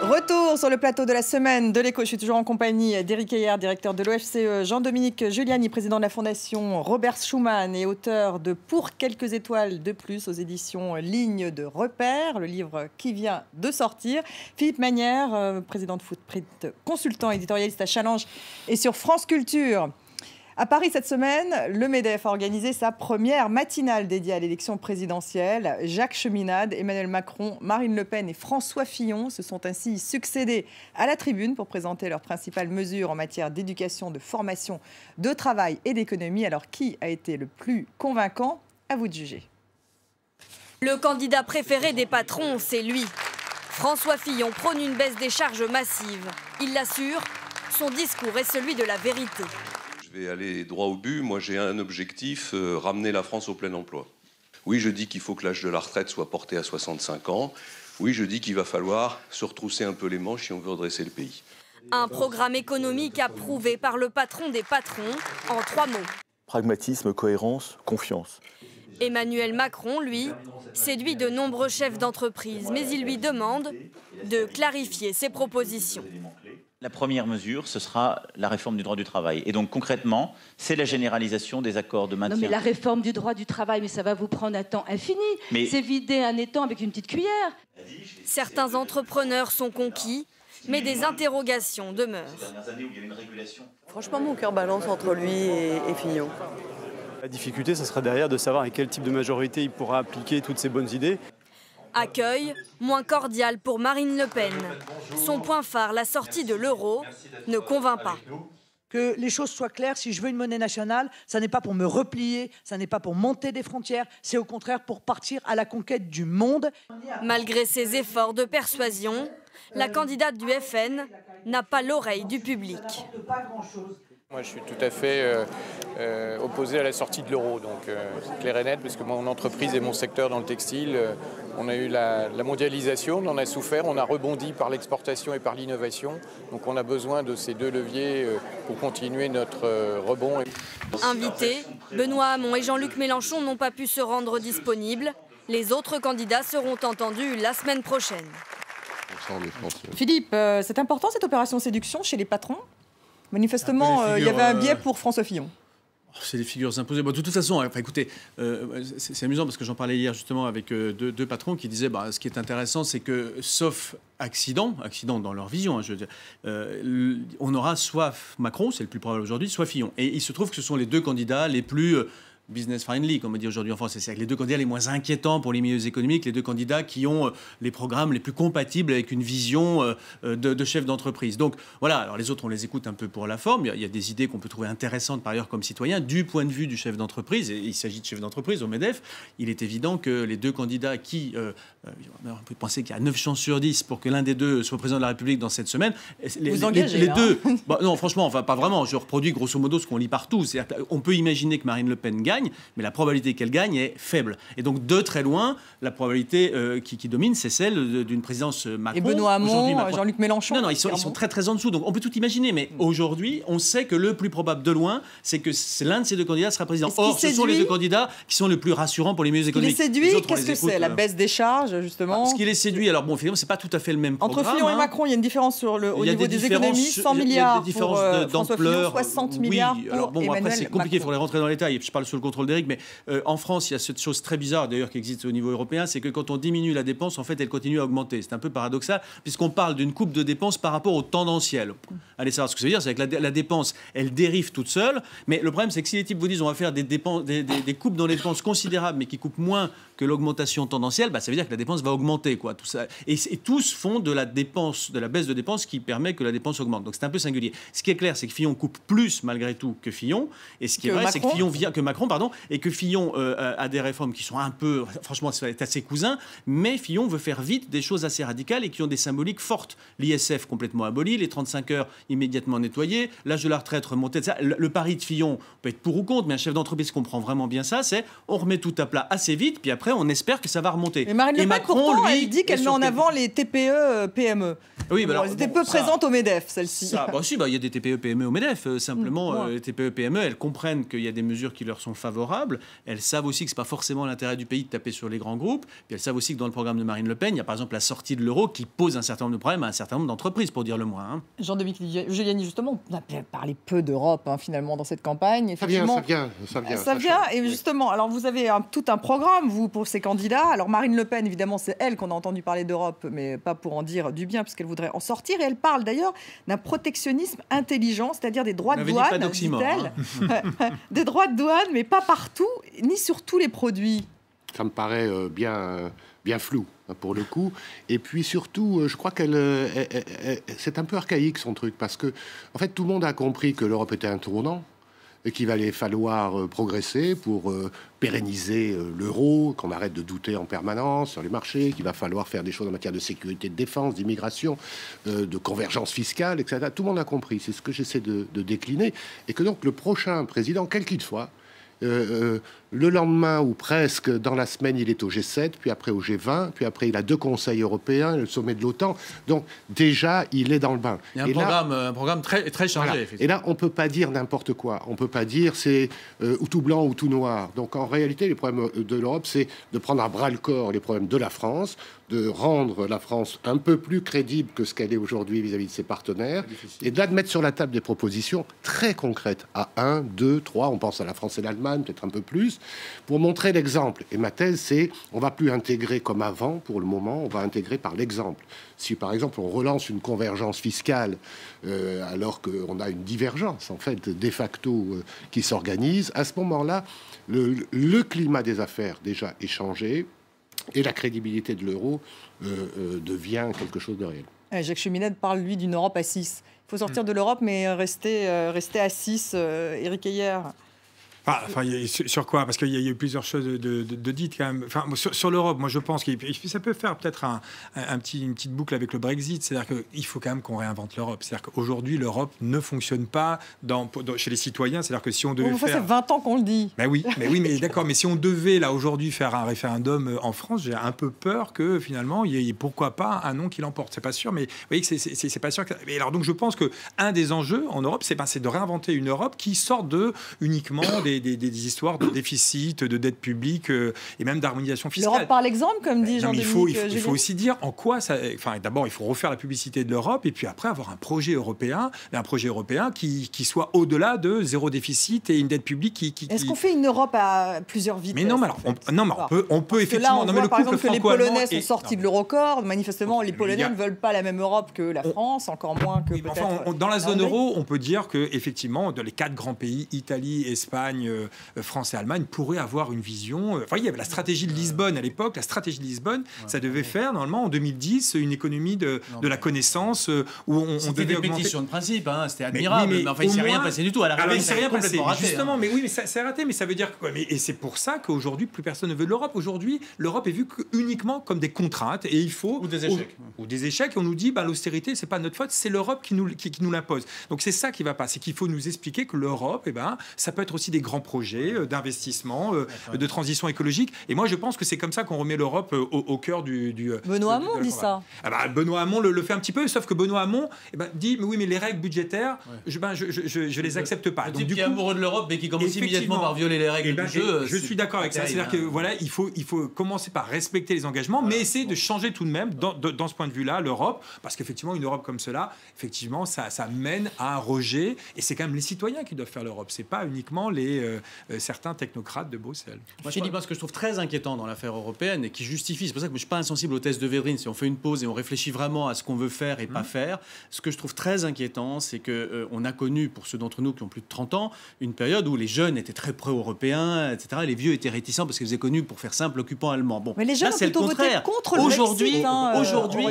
Retour sur le plateau de la semaine de l'Écho. Je suis toujours en compagnie d'Éric Heyer, directeur de l'OFCE, Jean-Dominique Giuliani, président de la Fondation Robert Schuman et auteur de Pour quelques étoiles de plus aux éditions Ligne de repère, le livre qui vient de sortir. Philippe Manière, président de Footprint, consultant éditorialiste à Challenge et sur France Culture. À Paris cette semaine, le MEDEF a organisé sa première matinale dédiée à l'élection présidentielle. Jacques Cheminade, Emmanuel Macron, Marine Le Pen et François Fillon se sont ainsi succédés à la tribune pour présenter leurs principales mesures en matière d'éducation, de formation, de travail et d'économie. Alors qui a été le plus convaincant? À vous de juger. Le candidat préféré des patrons, c'est lui. François Fillon prône une baisse des charges massives. Il l'assure, son discours est celui de la vérité. Je vais aller droit au but. Moi, j'ai un objectif, ramener la France au plein emploi. Oui, je dis qu'il faut que l'âge de la retraite soit porté à 65 ans. Oui, je dis qu'il va falloir se retrousser un peu les manches si on veut redresser le pays. Un programme économique approuvé par le patron des patrons en 3 mots. Pragmatisme, cohérence, confiance. Emmanuel Macron, lui, séduit de nombreux chefs d'entreprise, mais il lui demande de clarifier ses propositions. La première mesure, ce sera la réforme du droit du travail. Et donc concrètement, c'est la généralisation des accords de maintien. Non mais la réforme du droit du travail, mais ça va vous prendre un temps infini. C'est vider un étang avec une petite cuillère. Certains entrepreneurs sont conquis, mais des interrogations demeurent. Franchement, mon cœur balance entre lui et Fillon. La difficulté, ce sera derrière de savoir à quel type de majorité il pourra appliquer toutes ces bonnes idées. Accueil moins cordial pour Marine Le Pen. Son point phare, la sortie de l'euro, ne convainc pas. Que les choses soient claires, si je veux une monnaie nationale, ça n'est pas pour me replier, ça n'est pas pour monter des frontières, c'est au contraire pour partir à la conquête du monde. Malgré ses efforts de persuasion, la candidate du FN n'a pas l'oreille du public. Moi, je suis tout à fait opposé à la sortie de l'euro, donc c'est clair et net, parce que mon entreprise et mon secteur dans le textile, on a eu la mondialisation, on en a souffert, on a rebondi par l'exportation et par l'innovation, donc on a besoin de ces deux leviers pour continuer notre rebond. Invités, Benoît Hamon et Jean-Luc Mélenchon n'ont pas pu se rendre disponibles. Les autres candidats seront entendus la semaine prochaine. Philippe, c'est important cette opération séduction chez les patrons? Manifestement, il y avait un biais pour François Fillon. C'est des figures imposées. Bon, de toute façon, écoutez, c'est amusant parce que j'en parlais hier justement avec deux patrons qui disaient ce qui est intéressant, c'est que sauf accident dans leur vision, je veux dire, on aura soit Macron, c'est le plus probable aujourd'hui, soit Fillon. Et il se trouve que ce sont les deux candidats les plus business friendly, comme on dit aujourd'hui en France. C'est les deux candidats les moins inquiétants pour les milieux économiques, les deux candidats qui ont les programmes les plus compatibles avec une vision de chef d'entreprise. Donc voilà, alors les autres, on les écoute un peu pour la forme. Il y a des idées qu'on peut trouver intéressantes par ailleurs comme citoyen, du point de vue du chef d'entreprise, et il s'agit de chef d'entreprise au MEDEF. Il est évident que les deux candidats qui, on peut penser qu'il y a 9 chances sur 10 pour que l'un des deux soit président de la République dans cette semaine. Vous engagez, les deux, non franchement, enfin pas vraiment, je reproduis grosso modo ce qu'on lit partout. On peut imaginer que Marine Le Pen gagne, mais la probabilité qu'elle gagne est faible. Et donc, de très loin, la probabilité qui domine, c'est celle d'une présidence Macron. Et Benoît Hamon, Jean-Luc Mélenchon. Non, ils sont très très en dessous. Donc, on peut tout imaginer. Mais aujourd'hui, on sait que le plus probable de loin, c'est que l'un de ces deux candidats sera président. Or, ce sont les deux candidats qui sont les plus rassurants pour les milieux économiques. Ce qui les séduit, qu'est-ce que c'est? La baisse des charges, justement? Ce qui les séduit, alors bon, finalement, c'est pas tout à fait le même programme. Entre Fillon et Macron, il y a une différence au niveau des économies. 100 milliards pour François Fillon, 60 milliards pour alors bon, après, c'est compliqué, il faudrait rentrer dans les détails. Je parle sous le contrôle d'Éric, mais en France, il y a cette chose très bizarre d'ailleurs qui existe au niveau européen, c'est que quand on diminue la dépense, en fait, elle continue à augmenter. C'est un peu paradoxal puisqu'on parle d'une coupe de dépenses par rapport au tendanciel. Allez savoir ce que ça veut dire, c'est que la dépense, elle dérive toute seule. Mais le problème, c'est que si les types vous disent on va faire des coupes dans les dépenses considérables, mais qui coupent moins que l'augmentation tendancielle, ça veut dire que la dépense va augmenter, quoi. Tout ça. Et tous font de la baisse de dépenses qui permet que la dépense augmente. Donc c'est un peu singulier. Ce qui est clair, c'est que Fillon coupe plus malgré tout que Fillon. Et ce qui est vrai, c'est que Fillon vient que Macron, et que Fillon a des réformes qui sont un peu, franchement, c'est assez cousin, mais Fillon veut faire vite des choses assez radicales et qui ont des symboliques fortes. L'ISF complètement aboli, les 35 heures immédiatement nettoyées, l'âge de la retraite remonté. Le pari de Fillon peut être pour ou contre, mais un chef d'entreprise comprend vraiment bien ça, c'est on remet tout à plat assez vite, puis après on espère que ça va remonter. Et Marine Le Pen, pourtant, elle dit qu'elle met en avant les TPE, PME. Oui, elles étaient peu présentes au MEDEF, celles-ci. Il y a des TPE-PME au MEDEF. Simplement, les TPE-PME, elles comprennent qu'il y a des mesures qui leur sont favorables. Elles savent aussi que ce n'est pas forcément l'intérêt du pays de taper sur les grands groupes. Puis elles savent aussi que dans le programme de Marine Le Pen, il y a par exemple la sortie de l'euro qui pose un certain nombre de problèmes à un certain nombre d'entreprises, pour dire le moins. Jean-Dominique Giuliani, justement, on a parlé peu d'Europe, finalement, dans cette campagne. Ça vient. Et justement, alors vous avez tout un programme, vous, pour ces candidats. Alors Marine Le Pen, évidemment, c'est elle qu'on a entendu parler d'Europe, mais pas pour en dire du bien, puisqu'elle voudrait en sortir. Et elle parle d'ailleurs d'un protectionnisme intelligent, c'est-à-dire des droits de douane, dit-elle. Des droits de douane, mais pas partout, ni sur tous les produits. Ça me paraît bien flou, pour le coup. Et puis surtout, je crois qu'elle c'est un peu archaïque, son truc, parce que, en fait, tout le monde a compris que l'Europe était un tournant et qu'il allait falloir progresser pour pérenniser l'euro, qu'on arrête de douter en permanence sur les marchés, qu'il va falloir faire des choses en matière de sécurité, de défense, d'immigration, de convergence fiscale, etc. Tout le monde a compris, c'est ce que j'essaie de décliner. Et que donc le prochain président, quel qu'il soit, le lendemain ou presque dans la semaine, il est au G7, puis après au G20, puis après il a 2 conseils européens, le sommet de l'OTAN. Donc déjà, il est dans le bain. Il y a un programme très, très chargé. Voilà. Et là, on ne peut pas dire n'importe quoi. On ne peut pas dire c'est ou tout blanc ou tout noir. Donc en réalité, les problèmes de l'Europe, c'est de prendre à bras-le-corps les problèmes de la France, de rendre la France un peu plus crédible que ce qu'elle est aujourd'hui vis-à-vis de ses partenaires, et de là de mettre sur la table des propositions très concrètes à 1, 2, 3, on pense à la France et l'Allemagne, peut-être un peu plus, pour montrer l'exemple. Et ma thèse, c'est on va plus intégrer comme avant, pour le moment, on va intégrer par l'exemple. Si, par exemple, on relance une convergence fiscale alors qu'on a une divergence, en fait, de facto qui s'organise, à ce moment-là, le climat des affaires, déjà, est changé et la crédibilité de l'euro devient quelque chose de réel. Jacques Cheminade parle, lui, d'une Europe à 6. Il faut sortir de l'Europe, mais rester à 6. Éric Heyer. Sur quoi? Parce qu'il y a eu plusieurs choses de dites quand même. Sur l'Europe, moi je pense que ça peut faire peut-être une petite boucle avec le Brexit. C'est-à-dire qu'il faut quand même qu'on réinvente l'Europe. C'est-à-dire qu'aujourd'hui, l'Europe ne fonctionne pas chez les citoyens. C'est-à-dire que si on devait faire... Ça fait 20 ans qu'on le dit. Mais d'accord. Mais si on devait, là, aujourd'hui, faire un référendum en France, j'ai un peu peur que, finalement, il y ait pourquoi pas un non qui l'emporte. C'est pas sûr, mais vous voyez que c'est pas sûr. Et alors, donc, je pense qu'un des enjeux en Europe, c'est de réinventer une Europe qui sort uniquement des histoires de déficit, de dette publique et même d'harmonisation fiscale. L'Europe par l'exemple, comme dit Jean-Dominique. Il faut aussi dire en quoi ça... d'abord, il faut refaire la publicité de l'Europe et puis après avoir un projet européen qui soit au-delà de zéro déficit et une dette publique qui... Est-ce qu'on fait une Europe à plusieurs vitesses? Mais non, mais alors, on peut effectivement... Là, on voit par exemple que les Polonais sont sortis de l'Eurocorps. Manifestement, les Polonais ne veulent pas la même Europe que la France, encore moins que peut-être... Dans la zone euro, on peut dire qu'effectivement, dans les 4 grands pays, Italie, Espagne, France et Allemagne, pourraient avoir une vision... il y avait la stratégie de Lisbonne à l'époque. La stratégie de Lisbonne, ça devait faire, normalement, en 2010, une économie de la connaissance où on devait augmenter... C'était des pétitions de principe, c'était admirable, mais enfin, il ne s'est rien passé du tout. À l'arrivée, il ne s'est rien passé. Justement, mais ça s'est raté, mais ça veut dire... Et c'est pour ça qu'aujourd'hui, plus personne ne veut de l'Europe. Aujourd'hui, l'Europe est vue uniquement comme des contraintes et il faut... Ou des échecs. Ou des échecs. Et on nous dit, l'austérité, c'est pas notre faute, c'est l'Europe qui nous l'impose. Donc c'est ça qui va pas. C'est qu'il faut nous expliquer que l'Europe, ça peut être aussi des grands projets d'investissement, de transition écologique. Et moi, je pense que c'est comme ça qu'on remet l'Europe au cœur du... Benoît Hamon dit ça. Benoît Hamon le fait un petit peu, sauf que Benoît Hamon dit, mais oui, mais les règles budgétaires, je les accepte pas. Donc, qui est amoureux de l'Europe, mais qui commence immédiatement par violer les règles du jeu. Je suis d'accord avec ça. C'est-à-dire que il faut commencer par respecter les engagements, mais essayer de changer tout de même, dans ce point de vue-là, l'Europe, parce qu'effectivement, une Europe comme cela, effectivement, ça mène à un rejet, et c'est quand même les citoyens qui doivent faire l'Europe. C'est pas uniquement certains technocrates de Bruxelles. Moi, ce que je trouve très inquiétant dans l'affaire européenne et qui justifie, c'est pour ça que je ne suis pas insensible au test de Védrine, si on fait une pause et on réfléchit vraiment à ce qu'on veut faire et pas faire, ce que je trouve très inquiétant, c'est qu'on a connu, pour ceux d'entre nous qui ont plus de 30 ans, une période où les jeunes étaient très pro-européens, etc. Et les vieux étaient réticents parce qu'ils étaient connus pour faire simple, occupants allemands. Bon, mais les jeunes là, ont plutôt voté contre le Brexit. Aujourd'hui,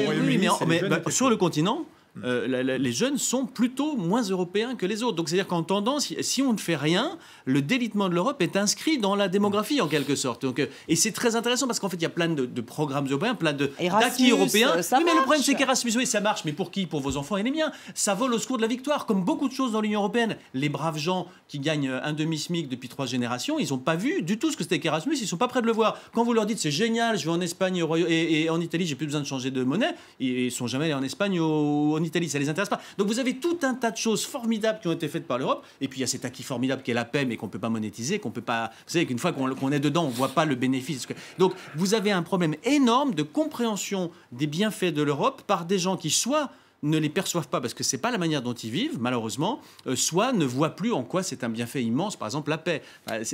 mais sur le continent, les jeunes sont plutôt moins européens que les autres. Donc c'est-à-dire qu'en tendance, si on ne fait rien, le délitement de l'Europe est inscrit dans la démographie en quelque sorte. Donc, et c'est très intéressant parce qu'en fait il y a plein de programmes européens, plein d'acquis européens. Oui, mais le problème c'est qu'Erasmus, oui, ça marche, mais pour qui? Pour vos enfants et les miens. Ça vole au secours de la victoire, comme beaucoup de choses dans l'Union européenne. Les braves gens qui gagnent un demi-SMIC depuis 3 générations, ils n'ont pas vu du tout ce que c'était qu'Erasmus, ils ne sont pas prêts de le voir. Quand vous leur dites c'est génial, je vais en Espagne et en Italie, j'ai plus besoin de changer de monnaie, ils ne sont jamais allés en Espagne ou en Italie, ça les intéresse pas. Donc vous avez tout un tas de choses formidables qui ont été faites par l'Europe, et puis il y a cet acquis formidable qui est la paix, mais qu'on ne peut pas monétiser, qu'on peut pas. Vous savez qu'une fois qu'on est dedans, on ne voit pas le bénéfice. Donc vous avez un problème énorme de compréhension des bienfaits de l'Europe par des gens qui soit ne les perçoivent pas parce que c'est pas la manière dont ils vivent, malheureusement, soit ne voient plus en quoi c'est un bienfait immense, par exemple la paix.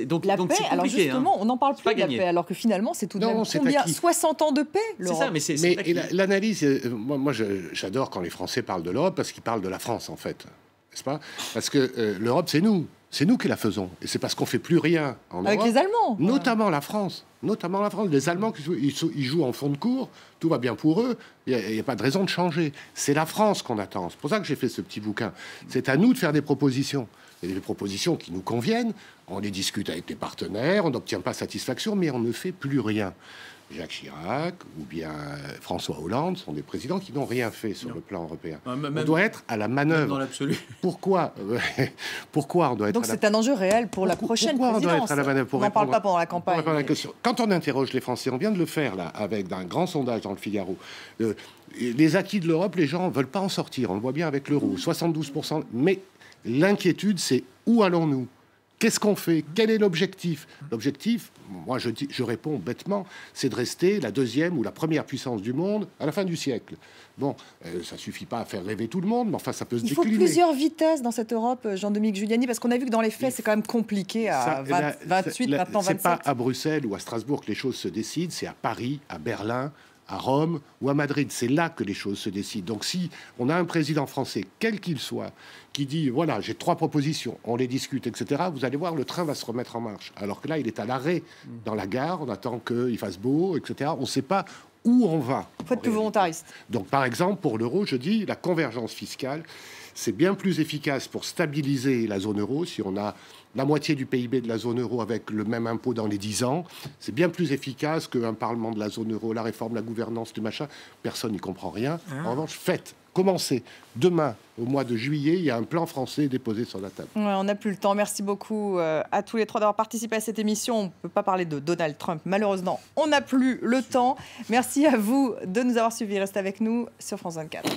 Donc la paix, alors justement, on n'en parle plus de la paix, alors que finalement c'est tout de même combien 60 ans de paix, l'Europe. C'est ça, mais l'analyse, moi j'adore quand les Français parlent de l'Europe parce qu'ils parlent de la France en fait, n'est-ce pas? Parce que l'Europe c'est nous. C'est nous qui la faisons. Et c'est parce qu'on ne fait plus rien en Europe. Avec les Allemands. Notamment la France. Notamment la France. Les Allemands, ils jouent en fond de cours. Tout va bien pour eux. Il n'y a pas de raison de changer. C'est la France qu'on attend. C'est pour ça que j'ai fait ce petit bouquin. C'est à nous de faire des propositions. Et des propositions qui nous conviennent. On les discute avec les partenaires. On n'obtient pas satisfaction, mais on ne fait plus rien. Jacques Chirac ou bien François Hollande sont des présidents qui n'ont rien fait sur le plan européen. On doit être à la manœuvre. Dans l'absolu. Pourquoi on doit être Donc c'est un enjeu réel pour la prochaine présidence. On doit être à la manœuvre pour on n'en parle pas pendant la campagne. Quand on interroge les Français, on vient de le faire là, avec un grand sondage dans le Figaro. Les acquis de l'Europe, les gens ne veulent pas en sortir. On le voit bien avec l'euro, 72%. Mais l'inquiétude, c'est où allons-nous ? Qu'est-ce qu'on fait? Quel est l'objectif? L'objectif, moi je réponds bêtement, c'est de rester la deuxième ou la première puissance du monde à la fin du siècle. Bon, ça suffit pas à faire rêver tout le monde, mais enfin ça peut se décliner. Il faut plusieurs vitesses dans cette Europe, Jean-Dominique Giuliani, parce qu'on a vu que dans les faits, c'est quand même compliqué à 28, maintenant 27. C'est pas à Bruxelles ou à Strasbourg que les choses se décident, c'est à Paris, à Berlin, à Rome ou à Madrid. C'est là que les choses se décident. Donc si on a un président français, quel qu'il soit, qui dit, voilà, j'ai 3 propositions, on les discute, etc., vous allez voir, le train va se remettre en marche. Alors que là, il est à l'arrêt dans la gare, on attend qu'il fasse beau, etc. On ne sait pas où on va. Il faut être plus volontariste. Donc par exemple, pour l'euro, je dis, la convergence fiscale, c'est bien plus efficace pour stabiliser la zone euro. Si on a la moitié du PIB de la zone euro avec le même impôt dans les 10 ans, c'est bien plus efficace qu'un parlement de la zone euro, la réforme, la gouvernance, le machin. Personne n'y comprend rien. En revanche, faites, commencez. Demain, au mois de juillet, il y a un plan français déposé sur la table. Ouais, on n'a plus le temps. Merci beaucoup à tous les 3 d'avoir participé à cette émission. On ne peut pas parler de Donald Trump. Malheureusement, on n'a plus le temps. Merci à vous de nous avoir suivis. Restez avec nous sur France 24.